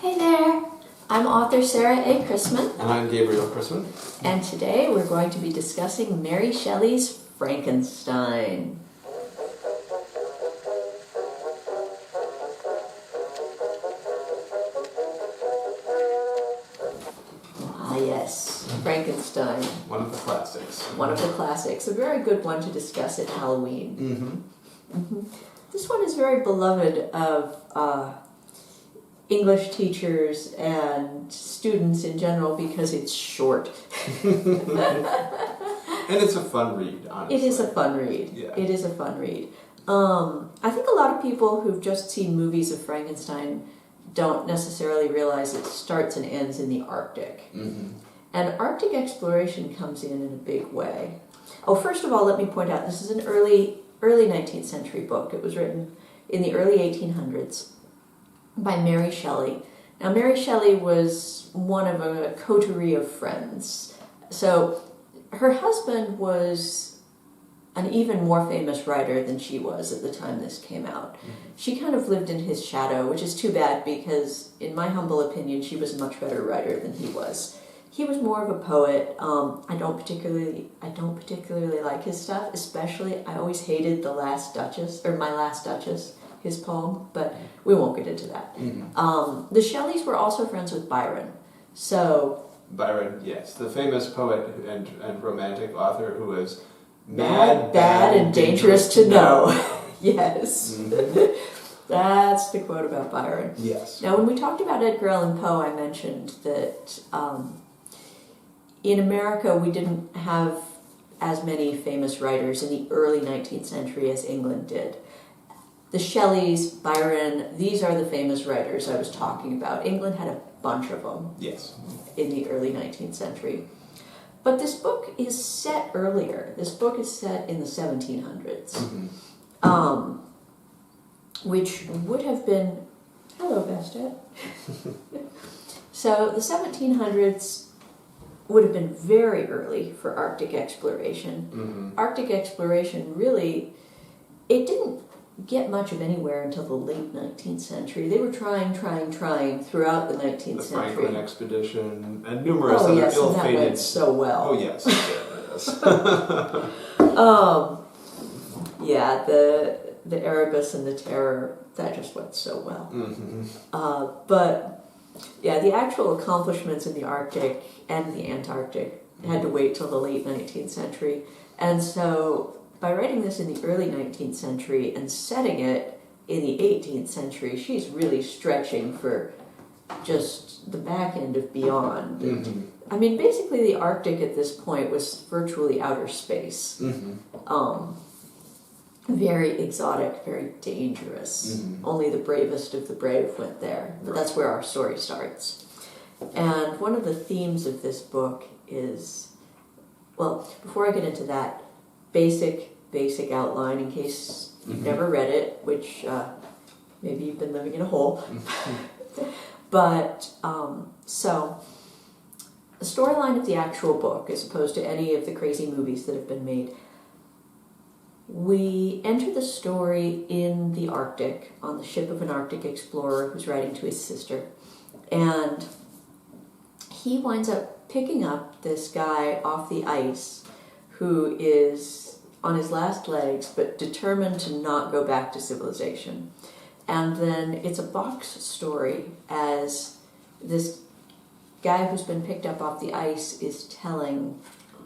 Hey there! I'm author Sarah A. Chrisman. And I'm Gabriel Chrisman. And today we're going to be discussing Mary Shelley's Frankenstein. Ah yes, Frankenstein. One of the classics. One of the classics. A very good one to discuss at Halloween. This one is very beloved of English teachers and students in general because it's short. And it's a fun read, honestly. It is a fun read. Yeah. It is a fun read. I think a lot of people who've just seen movies of Frankenstein don't necessarily realize it starts and ends in the Arctic. And Arctic exploration comes in a big way. Oh, first of all, let me point out, this is an early 19th century book. It was written in the early 1800s by Mary Shelley. Now, Mary Shelley was one of a coterie of friends. So her husband was an even more famous writer than she was at the time this came out. She kind of lived in his shadow, which is too bad because, in my humble opinion, she was a much better writer than he was. He was more of a poet. I don't particularly like his stuff, especially I always hated The Last Duchess, or My Last Duchess, his poem, but we won't get into that. The Shelleys were also friends with Byron. So Byron, yes, the famous poet and romantic author who was mad, bad, and dangerous to know. Yes. That's the quote about Byron. Yes. Now, when we talked about Edgar Allan Poe, I mentioned that in America we didn't have as many famous writers in the early 19th century as England did. The Shelleys, Byron, these are the famous writers I was talking about. England had a bunch of them. Yes. In the early 19th century. But this book is set earlier. This book is set in the 1700s. Which would have been... Hello, Bastet. So the 1700s would have been very early for Arctic exploration. Arctic exploration really... It didn't get much of anywhere until the late 19th century. They were trying throughout the 19th century. The Franklin expedition and numerous other ill-fated... and that went so well. Oh, yes. Yeah, the Erebus and the Terror, that just went so well. But, yeah, the actual accomplishments in the Arctic and the Antarctic had to wait till the late 19th century. And so, by writing this in the early 19th century and setting it in the 18th century, she's really stretching for just the back end of beyond. I mean, basically the Arctic at this point was virtually outer space. Very exotic, very dangerous. Only the bravest of the brave went there. But that's where our story starts. And one of the themes of this book is, well, before I get into that, basic outline in case you've never read it, which maybe you've been living in a hole. But, so, the storyline of the actual book, as opposed to any of the crazy movies that have been made, we enter the story in the Arctic, on the ship of an Arctic explorer who's writing to his sister. And he winds up picking up this guy off the ice who is on his last legs, but determined to not go back to civilization. And then it's a box story as this guy who's been picked up off the ice is telling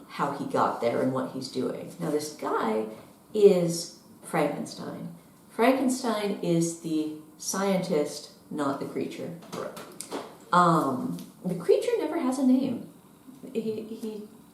how he got there and what he's doing. Now, this guy is Frankenstein. Frankenstein is the scientist, not the creature. The creature never has a name.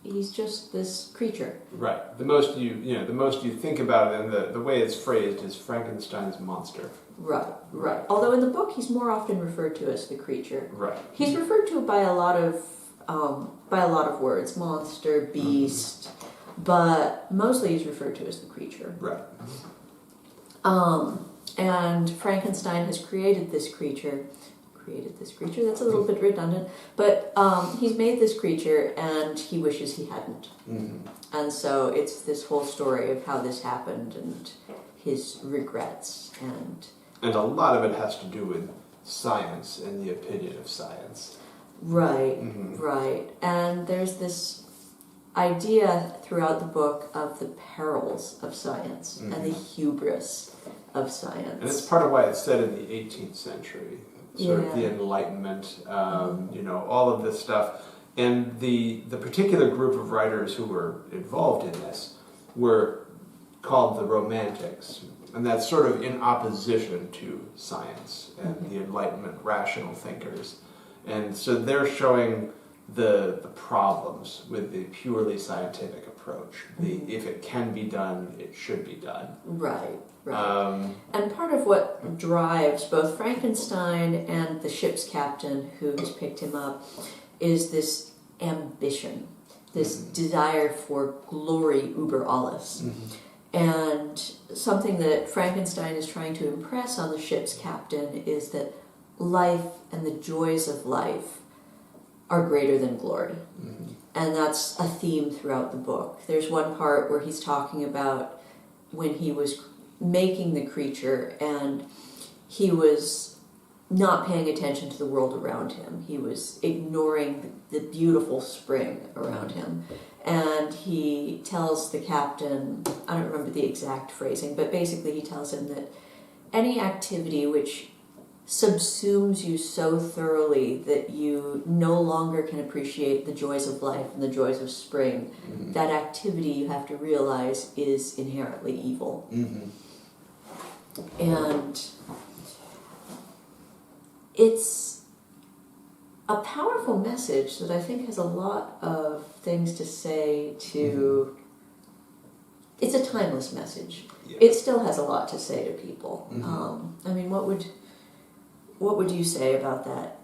He's just this creature. Right. The most you think about it, and the way it's phrased is Frankenstein's monster. Right. Although in the book he's more often referred to as the creature. Right. He's referred to by a lot of words, monster, beast, but mostly he's referred to as the creature. Right. And Frankenstein has created this creature, that's a little bit redundant, but he's made this creature and he wishes he hadn't. And so it's this whole story of how this happened and his regrets. And a lot of it has to do with science and the opinion of science. Right, Mm-hmm. right. And there's this idea throughout the book of the perils of science and the hubris of science. And it's part of why it's set in the 18th century, sort of the Yeah. Enlightenment, you know, all of this stuff. And the particular group of writers who were involved in this were called the Romantics. And that's sort of in opposition to science and the Enlightenment rational thinkers. And so they're showing the problems with the purely scientific approach. If it can be done, it should be done. Right, right. And part of what drives both Frankenstein and the ship's captain who has picked him up is this ambition, this desire for glory über alles. And something that Frankenstein is trying to impress on the ship's captain is that life and the joys of life are greater than glory. And that's a theme throughout the book. There's one part where he's talking about when he was making the creature and he was not paying attention to the world around him. He was ignoring the beautiful spring around him. And he tells the captain, I don't remember the exact phrasing, but basically he tells him that any activity which subsumes you so thoroughly that you no longer can appreciate the joys of life and the joys of spring, that activity, you have to realize, is inherently evil. And it's a powerful message that I think has a lot of things to say to... It's a timeless message. Yeah. It still has a lot to say to people. I mean, what would you say about that?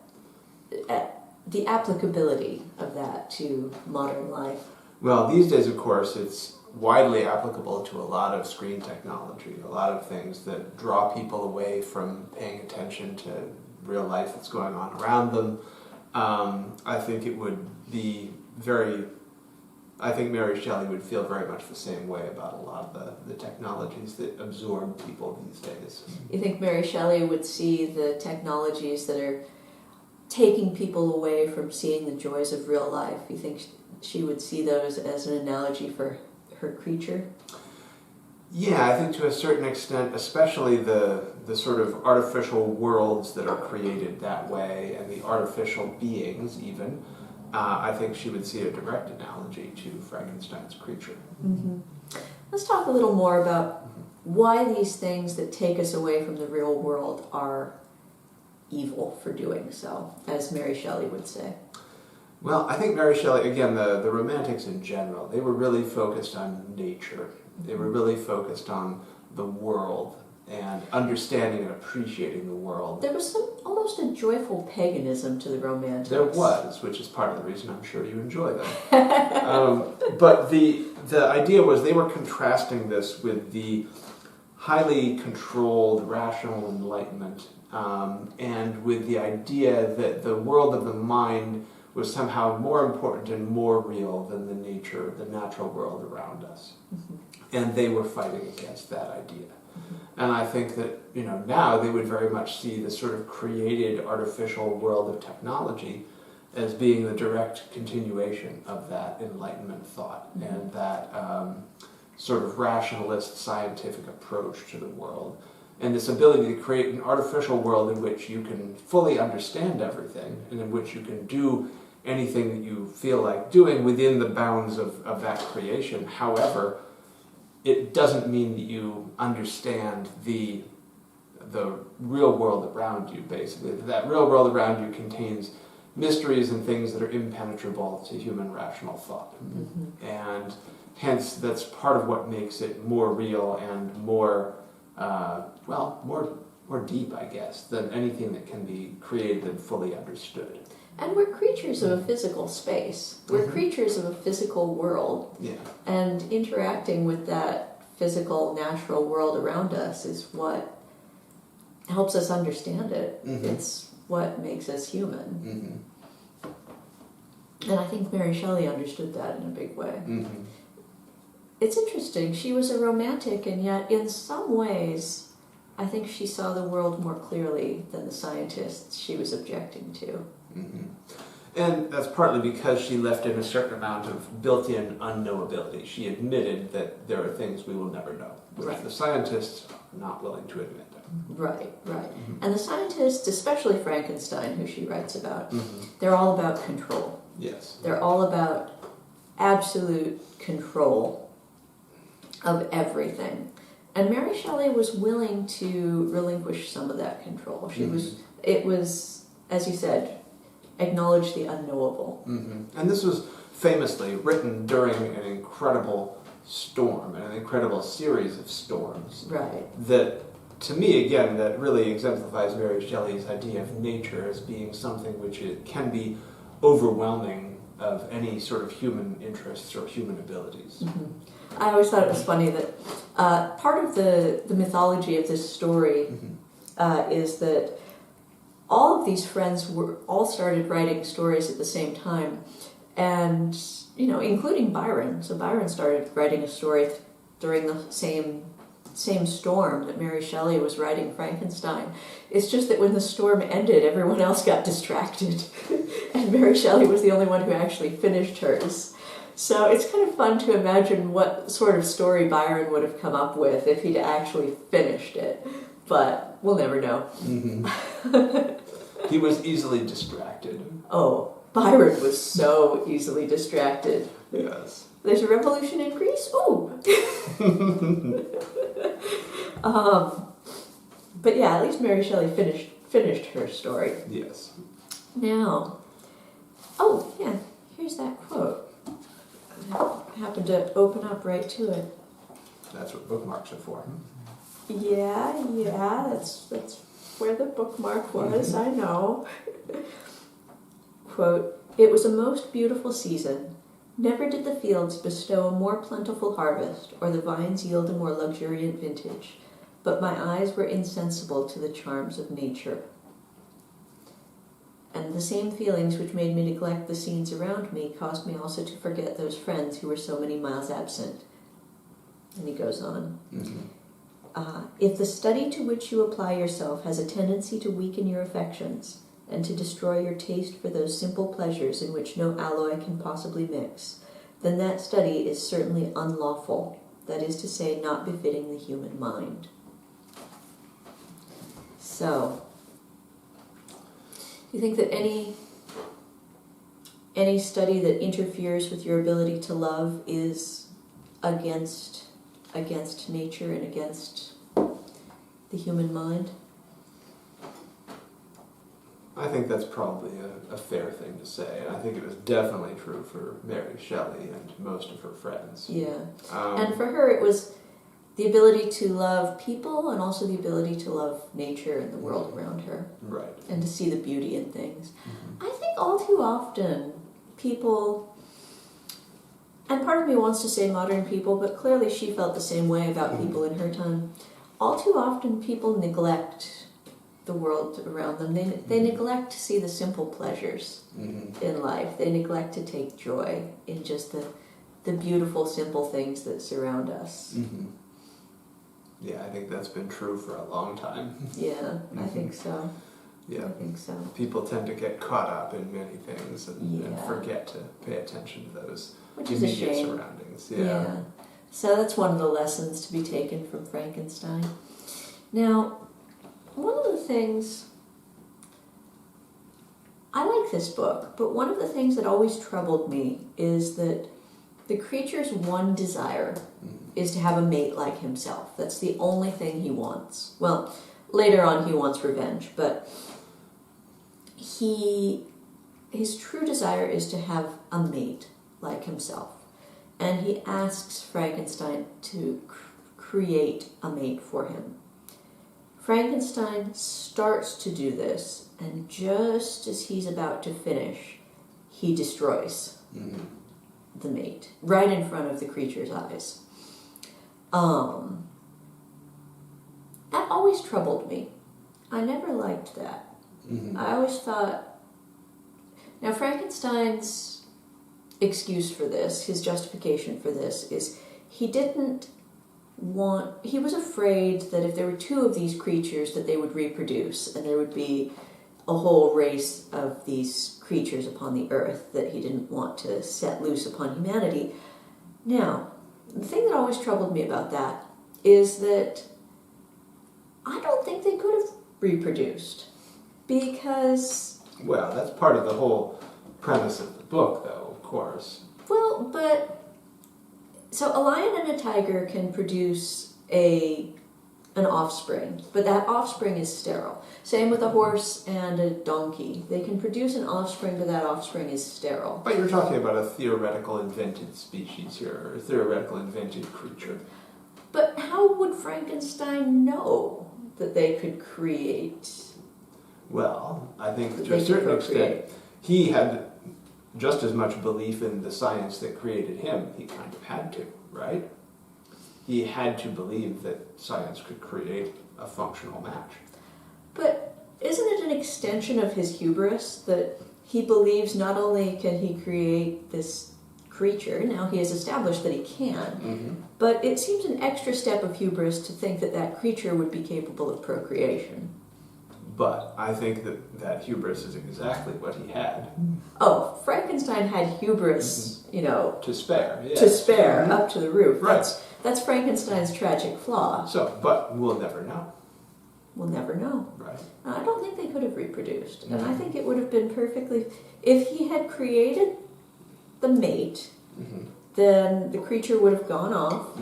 The applicability of that to modern life? Well, these days, of course, it's widely applicable to a lot of screen technology, a lot of things that draw people away from paying attention to real life that's going on around them. I think it would be I think Mary Shelley would feel very much the same way about a lot of the technologies that absorb people these days. You think Mary Shelley would see the technologies that are taking people away from seeing the joys of real life? You think she would see those as an analogy for her creature? Yeah, I think to a certain extent, especially the sort of artificial worlds that are created that way, and the artificial beings even, I think she would see a direct analogy to Frankenstein's creature. Let's talk a little more about why these things that take us away from the real world are evil for doing so, as Mary Shelley would say. Well, I think Mary Shelley, again, the Romantics in general, they were really focused on nature. They were really focused on the world and understanding and appreciating the world. There was almost a joyful paganism to the Romantics. There was, which is part of the reason I'm sure you enjoy them. But the idea was they were contrasting this with the highly controlled, rational Enlightenment, and with the idea that the world of the mind was somehow more important and more real than the natural world around us. And they were fighting against that idea. And I think that, now they would very much see the sort of created artificial world of technology as being the direct continuation of that Enlightenment thought and that sort of rationalist scientific approach to the world. And this ability to create an artificial world in which you can fully understand everything and in which you can do anything that you feel like doing within the bounds of that creation. However, it doesn't mean that you understand the real world around you, basically. That real world around you contains mysteries and things that are impenetrable to human rational thought. And hence, that's part of what makes it more real and more deep, I guess, than anything that can be created and fully understood. And we're creatures of a physical space. We're creatures of a physical world. Yeah. And interacting with that physical, natural world around us is what helps us understand it. It's what makes us human. And I think Mary Shelley understood that in a big way. It's interesting. She was a romantic, and yet in some ways, I think she saw the world more clearly than the scientists she was objecting to. Mm-hmm. And that's partly because she left in a certain amount of built-in unknowability. She admitted that there are things we will never know, which Right. the scientists are not willing to admit. Right, right. Mm-hmm. And the scientists, especially Frankenstein, who she writes about, Mm-hmm. they're all about control. Yes. They're all about absolute control of everything. And Mary Shelley was willing to relinquish some of that control. It was, as you said, acknowledge the unknowable. Mm-hmm. And this was famously written during an incredible storm, and an incredible series of storms. Right. That, to me, again, that really exemplifies Mary Shelley's idea of nature as being something which it can be overwhelming of any sort of human interests or human abilities. Mm-hmm. I always thought it was funny that part of the mythology of this story is that all of these friends all started writing stories at the same time, and including Byron. So Byron started writing a story during the same storm that Mary Shelley was writing Frankenstein. It's just that when the storm ended, everyone else got distracted, and Mary Shelley was the only one who actually finished hers. So it's kind of fun to imagine what sort of story Byron would have come up with if he'd actually finished it, but we'll never know. Mm-hmm. He was easily distracted. Oh, Byron was so easily distracted. Yes. There's a revolution in Greece? Ooh! But yeah, at least Mary Shelley finished her story. Yes. Now, oh yeah, here's that quote. I happened to open up right to it. That's what bookmarks are for. Yeah, that's where the bookmark was, I know. Quote, "It was a most beautiful season. Never did the fields bestow a more plentiful harvest, or the vines yield a more luxuriant vintage, but my eyes were insensible to the charms of nature. And the same feelings which made me neglect the scenes around me caused me also to forget those friends who were so many miles absent." And he goes on. Mm-hmm. If the study to which you apply yourself has a tendency to weaken your affections, and to destroy your taste for those simple pleasures in which no alloy can possibly mix, then that study is certainly unlawful, that is to say, not befitting the human mind. So, you think that any study that interferes with your ability to love is against nature and against the human mind? I think that's probably a fair thing to say, and I think it was definitely true for Mary Shelley and most of her friends. Yeah. And for her, it was the ability to love people and also the ability to love nature and the world around her. Right. And to see the beauty in things. Mm-hmm. I think all too often people, and part of me wants to say modern people, but clearly she felt the same way about people in her time. All too often people neglect the world around them. They neglect to see the simple pleasures in life. They neglect to take joy in just the beautiful, simple things that surround us. Mm-hmm. Yeah, I think that's been true for a long time. Yeah, I think so. Yeah. I think so. People tend to get caught up in many things and Yeah. forget to pay attention to those Which is a immediate shame. surroundings. Yeah. So that's one of the lessons to be taken from Frankenstein. Now, one of the things, I like this book, but one of the things that always troubled me is that the creature's one desire is to have a mate like himself. That's the only thing he wants. Well, later on he wants revenge, but his true desire is to have a mate like himself. And he asks Frankenstein to create a mate for him. Frankenstein starts to do this, and just as he's about to finish, he destroys the mate right in front of the creature's eyes. That always troubled me. I never liked that. I always thought... Now, Frankenstein's excuse for this, his justification for this, is he didn't he was afraid that if there were two of these creatures that they would reproduce and there would be a whole race of these creatures upon the earth that he didn't want to set loose upon humanity. Now, the thing that always troubled me about that is that I don't think they could have reproduced, because... Well, that's part of the whole premise of the book, though, of course. Well, but... So a lion and a tiger can produce an offspring, but that offspring is sterile. Same with a horse and a donkey. They can produce an offspring, but that offspring is sterile. But you're talking about a theoretical invented species here, or a theoretical invented creature. But how would Frankenstein know that they could create? Well, I think to a certain extent, he had just as much belief in the science that created him. He kind of had to, right? He had to believe that science could create a functional match. But isn't it an extension of his hubris that he believes not only can he create this creature, now he has established that he can, but it seems an extra step of hubris to think that that creature would be capable of procreation. But I think that hubris is exactly what he had. Oh, Frankenstein had hubris, To spare, yes. to spare, up to the roof. Right. That's Frankenstein's tragic flaw. So, but we'll never know. We'll never know. Right. I don't think they could have reproduced. And I think it would have been perfectly... If he had created the mate, then the creature would have gone off.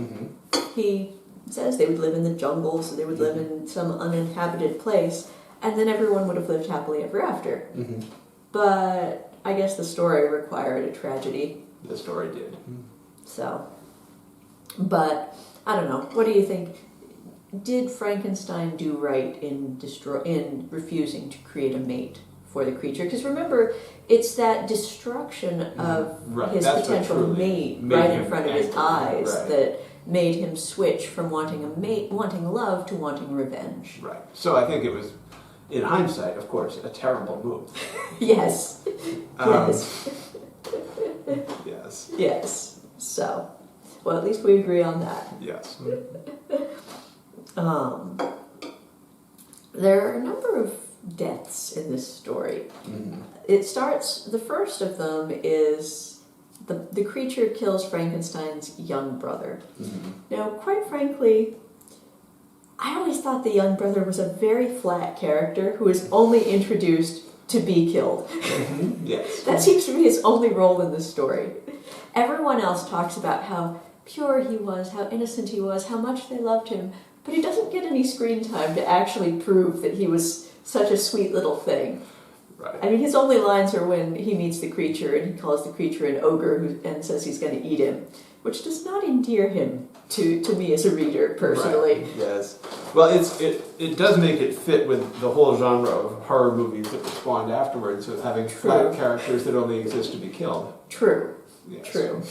He says they would live in the jungles, they would live in some uninhabited place, and then everyone would have lived happily ever after. But I guess the story required a tragedy. The story did. So, but I don't know. What do you think? Did Frankenstein do right in refusing to create a mate for the creature? Because remember, it's that destruction of his potential mate right in front of his eyes that made him switch from wanting a mate, wanting love, to wanting revenge. Right. So I think it was, in hindsight, of course, a terrible move. Yes. Yes. Yes. So, well, at least we agree on that. Yes. There are a number of deaths in this story. It starts, the first of them is the creature kills Frankenstein's young brother. Now, quite frankly, I always thought the young brother was a very flat character who was only introduced to be killed. Yes. That seems to be his only role in this story. Everyone else talks about how pure he was, how innocent he was, how much they loved him, but he doesn't get any screen time to actually prove that he was such a sweet little thing. Right. I mean, his only lines are when he meets the creature and he calls the creature an ogre and says he's going to eat him, which does not endear him to me as a reader, personally. Right. Yes. Well, it does make it fit with the whole genre of horror movies that spawned afterwards, of having flat characters that only exist to be killed. True. Yes. True.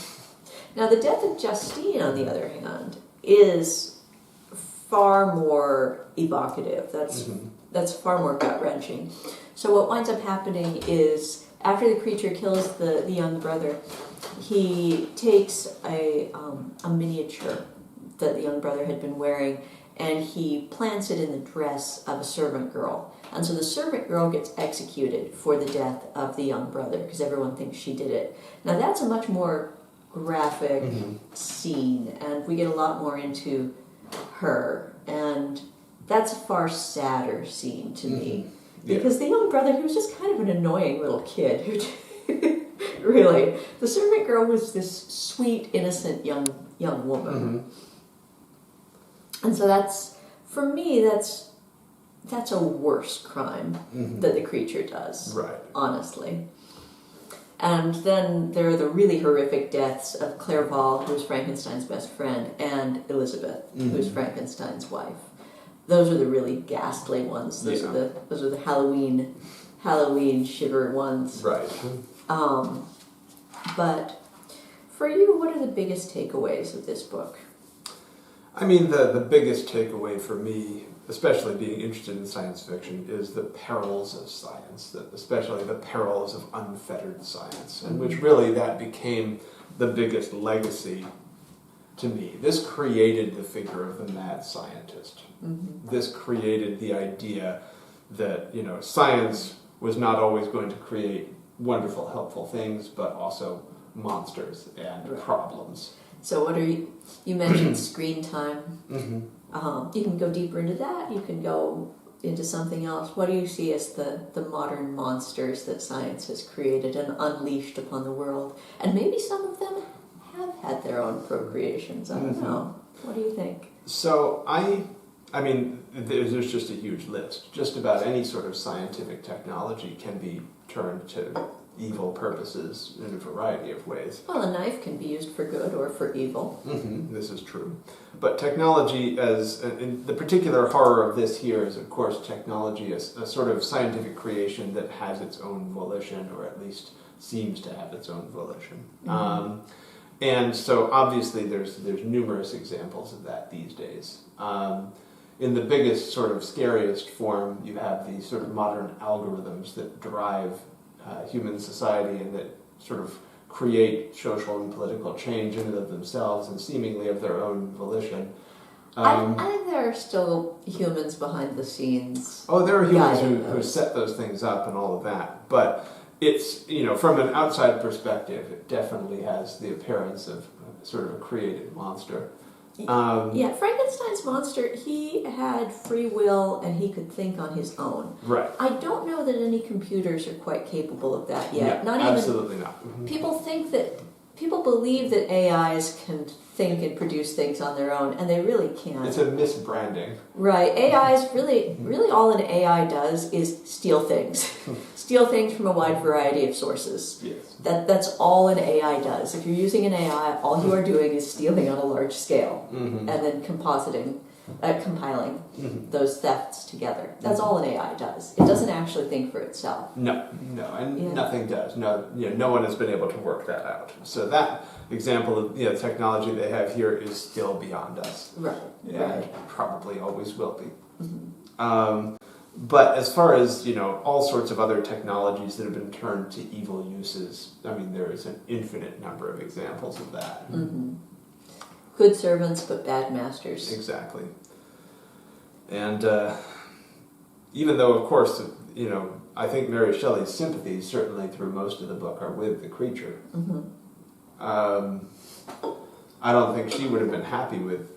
Now, the death of Justine, on the other hand, is far more evocative. That's far more gut-wrenching. So what winds up happening is, after the creature kills the young brother, he takes a miniature that the young brother had been wearing, and he plants it in the dress of a servant girl. And so the servant girl gets executed for the death of the young brother, because everyone thinks she did it. Now, that's a much more graphic scene, and we get a lot more into her, and that's a far sadder scene to me, because the young brother, he was just kind of an annoying little kid who really, the servant girl was this sweet, innocent young woman. And so that's, for me, that's a worse crime that the creature does, honestly. And then there are the really horrific deaths of Clerval, who is Frankenstein's best friend, and Elizabeth, who is Frankenstein's wife. Those are the really ghastly ones. Those are the Halloween shiver ones. Right. But for you, what are the biggest takeaways of this book? I mean, the biggest takeaway for me, especially being interested in science fiction, is the perils of science, especially the perils of unfettered science, and which really that became the biggest legacy to me. This created the figure of the mad scientist. This created the idea that, science was not always going to create wonderful, helpful things, but also monsters and problems. So what are you mentioned screen time. You can go deeper into that. You can go into something else. What do you see as the modern monsters that science has created and unleashed upon the world? And maybe some of them have had their own procreations. I don't know. What do you think? So I mean, there's just a huge list. Just about any sort of scientific technology can be turned to evil purposes in a variety of ways. Well, a knife can be used for good or for evil. This is true. But technology, and the particular horror of this here is, of course, technology as a sort of scientific creation that has its own volition, or at least seems to have its own volition. And so, obviously, there's numerous examples of that these days. In the biggest, sort of scariest form, you have these sort of modern algorithms that drive human society and that sort of create social and political change in and of themselves and seemingly of their own volition. I think there are still humans behind the scenes. Oh, there are humans who set those things up and all of that. But it's, from an outside perspective, it definitely has the appearance of sort of a created monster. Frankenstein's monster, he had free will and he could think on his own. Right. I don't know that any computers are quite capable of that yet. Yeah, absolutely not. People believe that AIs can think and produce things on their own, and they really can't. It's a misbranding. Right. AIs, really all an AI does is steal things. Steal things from a wide variety of sources. Yes. That's all an AI does. If you're using an AI, all you are doing is stealing on a large scale and then compiling those thefts together. That's all an AI does. It doesn't actually think for itself. No, and nothing does. No one has been able to work that out. So that example of technology they have here is still beyond us. Right. And probably always will be. But as far as all sorts of other technologies that have been turned to evil uses, I mean, there is an infinite number of examples of that. Good servants, but bad masters. Exactly. And even though, of course, I think Mary Shelley's sympathies, certainly through most of the book, are with the creature. I don't think she would have been happy with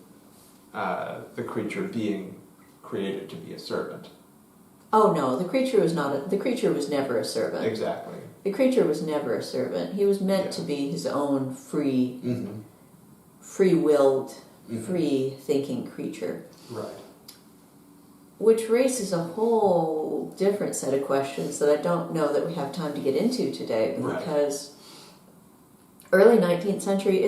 the creature being created to be a servant. Oh no, the creature was never a servant. Exactly. The creature was never a servant. He was meant to be his own free-willed, free-thinking creature. Right. Which raises a whole different set of questions that I don't know that we have time to get into today, because early 19th century,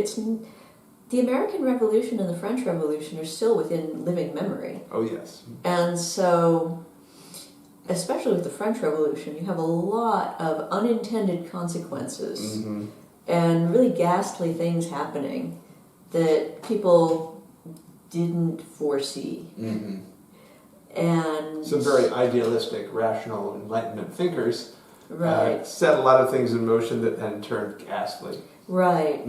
the American Revolution and the French Revolution are still within living memory. Oh, yes. And so, especially with the French Revolution, you have a lot of unintended consequences and really ghastly things happening that people didn't foresee. And some very idealistic, rational Enlightenment thinkers set a lot of things in motion that then turned ghastly. Right.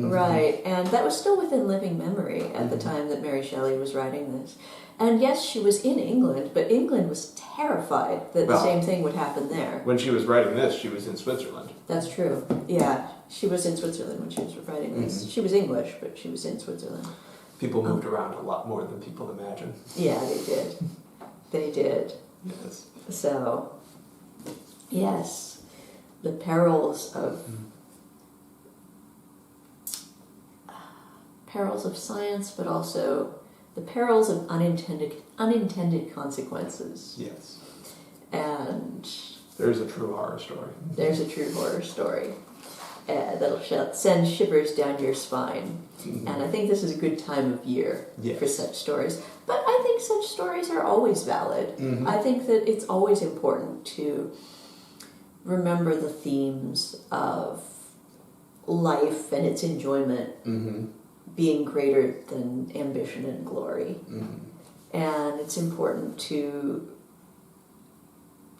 And that was still within living memory at the time that Mary Shelley was writing this. And yes, she was in England, but England was terrified that the same thing would happen there. When she was writing this, she was in Switzerland. That's true. Yeah, she was in Switzerland when she was writing this. She was English, but she was in Switzerland. People moved around a lot more than people imagine. Yeah, they did. They did. Yes. So, yes, the perils of science, but also the perils of unintended consequences. Yes. And there's a true horror story. There's a true horror story that'll send shivers down your spine. And I think this is a good time of year for such stories. But I think such stories are always valid. I think that it's always important to remember the themes of life and its enjoyment being greater than ambition and glory. And it's important to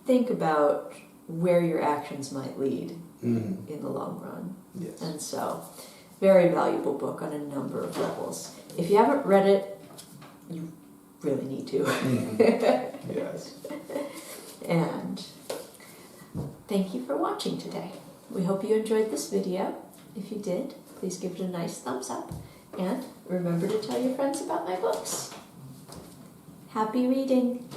think about where your actions might lead in the long run. Yes. And so Very valuable book on a number of levels. If you haven't read it, you really need to. Yes. And thank you for watching today. We hope you enjoyed this video. If you did, please give it a nice thumbs up. And remember to tell your friends about my books. Happy reading!